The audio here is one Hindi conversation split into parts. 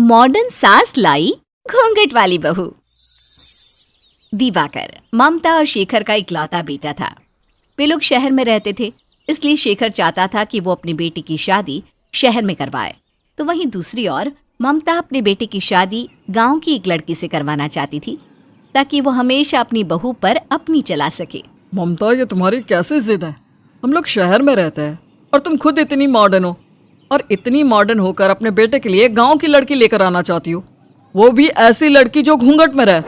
मॉडर्न सास लाई घूंघट वाली बहू। दिवाकर ममता और शेखर का इकलौता बेटा था। वे लोग शहर में रहते थे, इसलिए शेखर चाहता था कि वो अपनी बेटी की शादी शहर में करवाए। तो वहीं दूसरी ओर ममता अपने बेटे की शादी गांव की एक लड़की से करवाना चाहती थी, ताकि वो हमेशा अपनी बहू पर अपनी चला सके। ममता, ये तुम्हारी कैसी जिद है? हम लोग शहर में रहते हैं और तुम खुद इतनी मॉडर्न हो, और इतनी मॉडर्न होकर अपने बेटे के लिए गांव की लड़की लेकर आना चाहती हो, वो भी ऐसी लड़की जो घूंघट में रहे।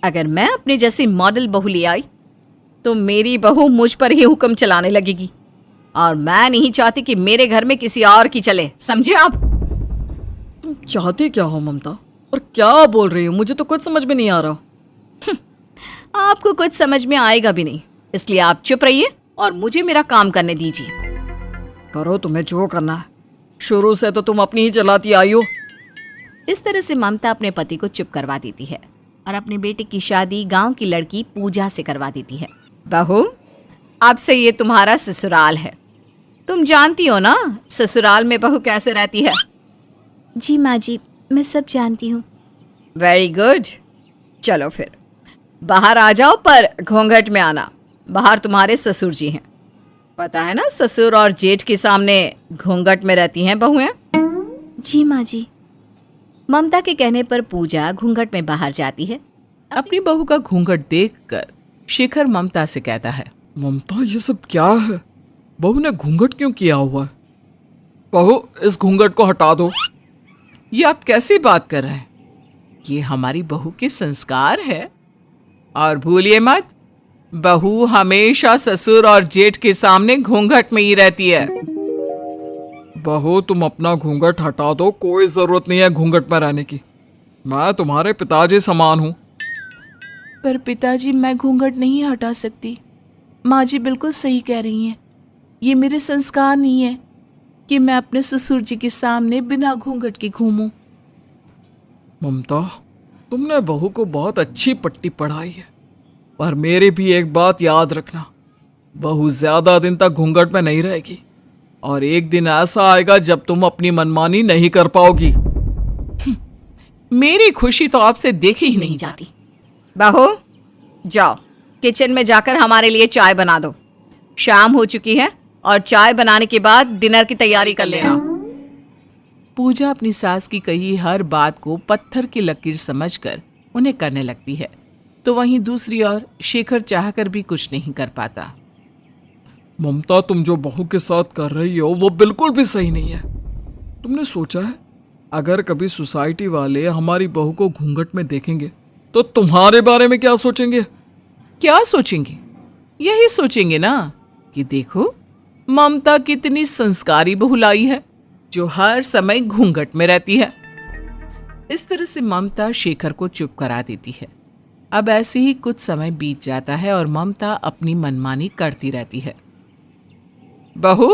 अगर मैं अपने जैसी मॉडल बहू ले आई तो मेरी बहू मुझ पर ही हुक्म चलाने लगेगी, और मैं नहीं चाहती कि मेरे घर में किसी और की चले, समझे आप? तुम चाहती क्या हो ममता, और क्या बोल रही हो? मुझे तो कुछ समझ में नहीं आ रहा। आपको कुछ समझ में आएगा भी नहीं, इसलिए आप चुप रहिए और मुझे मेरा काम करने दीजिए। करो तुम्हें जो करना है, शुरू से तो तुम अपनी ही चलाती आई हो। इस तरह से ममता अपने पति को चुप करवा देती है और अपने बेटे की शादी गांव की लड़की पूजा से करवा देती है। बहू, अब से ये तुम्हारा ससुराल है। तुम जानती हो ना ससुराल में बहू कैसे रहती है। जी माँ जी, मैं सब जानती हूँ। वेरी गुड, चलो फिर बाहर आ जाओ, पर घूंघट में आना। बाहर तुम्हारे ससुर जी हैं, पता है ना, ससुर और जेठ के सामने घूंघट में रहती हैं बहुएं। जी माँ जी। ममता के कहने पर पूजा घूंघट में बाहर जाती है। अपनी बहू का घूंघट देखकर शेखर ममता से कहता है, ममता, ये सब क्या है? बहू ने घूंघट क्यों किया हुआ है? बहू, इस घूंघट को हटा दो। ये आप कैसी बात कर रहे हैं? ये हमारी बहू के संस्कार है, और भूलिए मत, बहू हमेशा ससुर और जेठ के सामने घूंघट में ही रहती है। बहू, तुम अपना घूंघट हटा दो, कोई जरूरत नहीं है घूंघट में रहने की। मैं तुम्हारे पिताजी समान हूँ। पर पिताजी, मैं घूंघट नहीं हटा सकती। माँ जी बिल्कुल सही कह रही हैं। ये मेरे संस्कार नहीं है कि मैं अपने ससुर जी के सामने बिना घूंघट के घूमूं। ममता, तुमने बहू को बहुत अच्छी पट्टी पढ़ाई है, पर मेरी भी एक बात याद रखना, बहू ज्यादा दिन तक घूंघट में नहीं रहेगी, और एक दिन ऐसा आएगा जब तुम अपनी मनमानी नहीं कर पाओगी। मेरी खुशी तो आपसे देखी ही नहीं जाती। बहू, जाओ किचन में जाकर हमारे लिए चाय बना दो। शाम हो चुकी है और चाय बनाने के बाद डिनर की तैयारी कर लेना। पूजा अपनी सास की कही हर बात को पत्थर की लकीर समझकर उन्हें करने लगती है। तो वहीं दूसरी ओर शेखर चाहकर भी कुछ नहीं कर पाता। ममता, तुम जो बहू के साथ कर रही हो वो बिल्कुल भी सही नहीं है। तुमने सोचा है, अगर कभी सोसाइटी वाले हमारी बहू को घूंघट में देखेंगे तो तुम्हारे बारे में क्या सोचेंगे? क्या सोचेंगे? यही सोचेंगे ना कि देखो ममता कितनी संस्कारी बहू लाई है, जो हर समय घूंघट में रहती है। इस तरह से ममता शेखर को चुप करा देती है। अब ऐसे ही कुछ समय बीत जाता है और ममता अपनी मनमानी करती रहती है। बहू,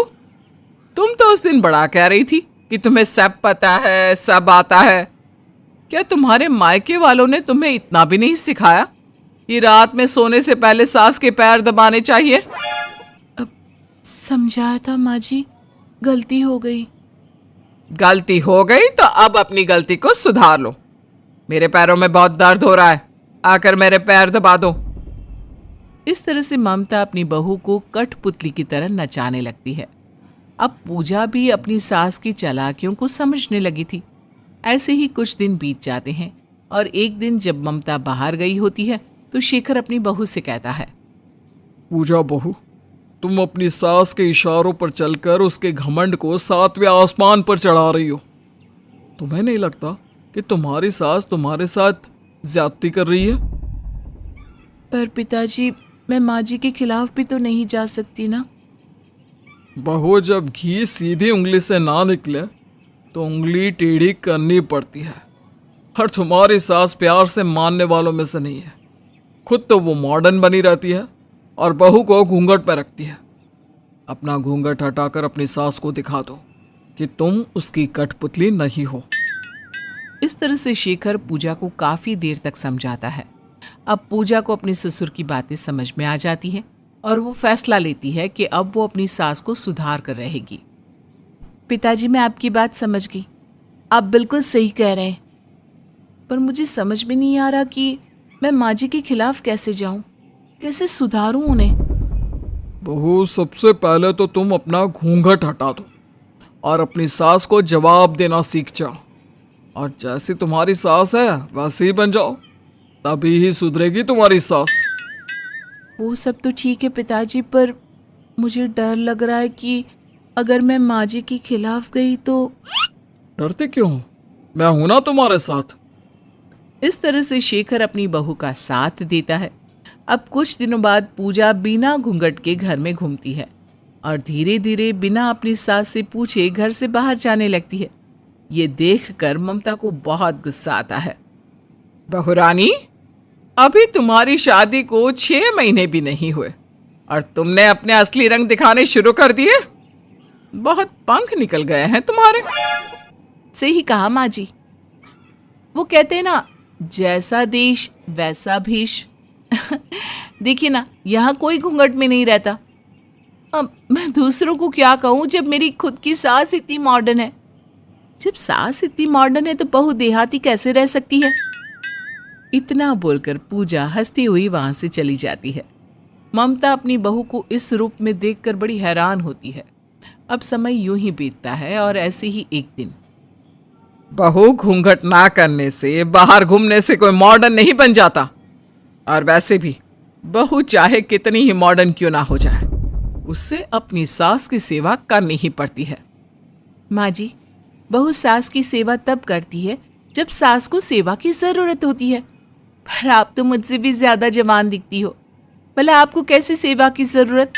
तुम तो उस दिन बड़ा कह रही थी कि तुम्हें सब पता है, सब आता है। क्या तुम्हारे मायके वालों ने तुम्हें इतना भी नहीं सिखाया कि रात में सोने से पहले सास के पैर दबाने चाहिए? अब समझाया था माँ जी, गलती हो गई। गलती हो गई तो अब अपनी गलती को सुधार लो। मेरे पैरों में बहुत दर्द हो रहा है, आकर मेरे पैर दबा दो। इस तरह से ममता अपनी बहू को कठपुतली की तरह नचाने लगती है। अब पूजा भी अपनी सास की चालाकियों को समझने लगी थी। ऐसे ही कुछ दिन बीत जाते हैं, और एक दिन जब ममता बाहर गई होती है तो शेखर अपनी बहू से कहता है, पूजा बहू, तुम अपनी सास के इशारों पर चलकर उसके घमंड को 7वें आसमान पर चढ़ा रही हो। तुम्हें नहीं लगता कि तुम्हारी सास तुम्हारे साथ ज्यादती कर रही है? पर पिताजी, मैं माँ जी के खिलाफ भी तो नहीं जा सकती ना। बहू, जब घी सीधी उंगली से ना निकले तो उंगली टेढ़ी करनी पड़ती है, और तुम्हारी सास प्यार से मानने वालों में से नहीं है। खुद तो वो मॉडर्न बनी रहती है और बहू को घूंघट पर रखती है। अपना घूंघट हटाकर अपनी सास को दिखा दो कि तुम उसकी कठपुतली नहीं हो। इस तरह से शेखर पूजा को काफी देर तक समझाता है। अब पूजा को अपने ससुर की बातें समझ में आ जाती हैं, और वो फैसला लेती है कि अब वो अपनी सास को सुधार कर रहेगी। पिताजी, मैं आपकी बात समझ गई। आप बिल्कुल सही कह रहे हैं, पर मुझे समझ में नहीं आ रहा कि मैं माँ जी के खिलाफ कैसे जाऊं, कैसे सुधारूं उन्हें। बहू, सबसे पहले तो तुम अपना घूंघट हटा दो और अपनी सास को जवाब देना सीख जाओ, और जैसी तुम्हारी सास है वैसे ही बन जाओ, तभी ही सुधरेगी तुम्हारी सास। वो सब तो ठीक है पिताजी, पर मुझे डर लग रहा है कि अगर मैं माँ जी के खिलाफ गई तो। डरते क्यों हो? मैं हूं ना तुम्हारे साथ। इस तरह से शेखर अपनी बहू का साथ देता है। अब कुछ दिनों बाद पूजा बिना घूंघट के घर में घूमती है और धीरे धीरे बिना अपनी सास से पूछे घर से बाहर जाने लगती है। ये देखकर ममता को बहुत गुस्सा आता है। बहू रानी, अभी तुम्हारी शादी को 6 महीने भी नहीं हुए और तुमने अपने असली रंग दिखाने शुरू कर दिए। बहुत पंख निकल गए हैं तुम्हारे। सही कहा माँ जी। वो कहते हैं ना, जैसा देश वैसा भेष। देखिए ना, यहाँ कोई घूंघट में नहीं रहता। अब मैं दूसरों को क्या कहूँ जब मेरी खुद की सास इतनी मॉडर्न है। जब सास इतनी मॉडर्न है तो बहू देहाती कैसे रह सकती है। इतना बोलकर पूजा हंसती हुई वहां से चली जाती है। ममता अपनी बहू को इस रूप में देखकर बड़ी हैरान होती है। अब समय यूं ही बीतता है और ऐसे ही एक दिन। बहू, घूंघट ना करने से, बाहर घूमने से कोई मॉडर्न नहीं बन जाता। और वैसे भी बहू चाहे कितनी ही मॉडर्न क्यों ना हो जाए, उससे अपनी सास की सेवा करनी ही पड़ती है। माँ जी, बहू सास की सेवा तब करती है जब सास को सेवा की जरूरत होती है। पर आप तो मुझसे भी ज्यादा जवान दिखती हो, भला आपको कैसे सेवा की जरूरत।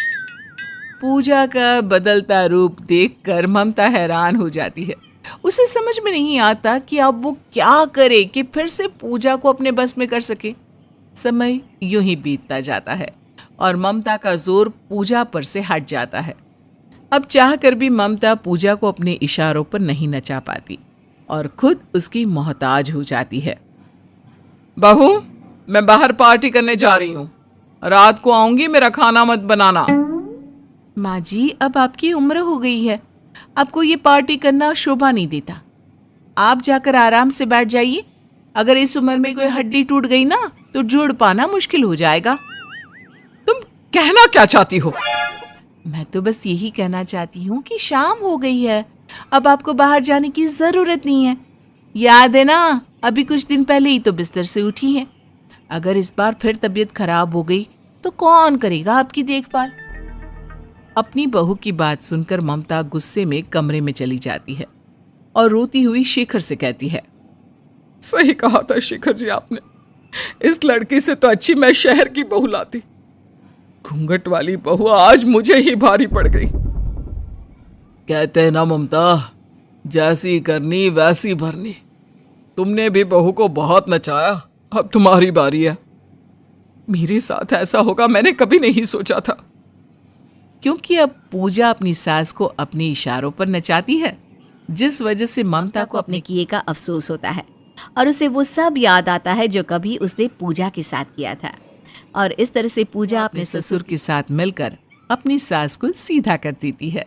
पूजा का बदलता रूप देखकर ममता हैरान हो जाती है। उसे समझ में नहीं आता कि अब वो क्या करे कि फिर से पूजा को अपने बस में कर सके। समय यूं ही बीतता जाता है और ममता का जोर पूजा पर से हट जाता है। अब चाहकर भी ममता पूजा को अपने इशारों पर नहीं नचा पाती और खुद उसकी मोहताज हो जाती है। बहू, मैं बाहर पार्टी करने जा रही हूँ, रात को आऊंगी, मेरा खाना मत बनाना। माँ जी, अब आपकी उम्र हो गई है, आपको ये पार्टी करना शोभा नहीं देता। आप जाकर आराम से बैठ जाइए। अगर इस उम्र में कोई हड्डी टूट गई ना तो जोड़ पाना मुश्किल हो जाएगा। तुम कहना क्या चाहती हो? मैं तो बस यही कहना चाहती हूँ कि शाम हो गई है, अब आपको बाहर जाने की जरूरत नहीं है। याद है ना, अभी कुछ दिन पहले ही तो बिस्तर से उठी हैं। अगर इस बार फिर तबीयत खराब हो गई तो कौन करेगा आपकी देखभाल। अपनी बहू की बात सुनकर ममता गुस्से में कमरे में चली जाती है और रोती हुई शेखर से कहती है, सही कहा था शेखर जी आपने, इस लड़की से तो अच्छी मैं शहर की बहू लाती। घूंघट वाली बहू आज मुझे ही भारी पड़ गई। कहते हैं ना ममता, जैसी करनी वैसी भरनी। तुमने भी बहू को बहुत नचाया, अब तुम्हारी बारी है। मेरे साथ ऐसा होगा मैंने कभी नहीं सोचा था, क्योंकि अब पूजा अपनी सास को अपने इशारों पर नचाती है, जिस वजह से ममता को अपने किए का अफसोस होता है और उसे वो सब याद आता है जो कभी उसने पूजा के साथ किया था। और इस तरह से पूजा अपने ससुर के साथ मिलकर अपनी सास को सीधा कर देती है।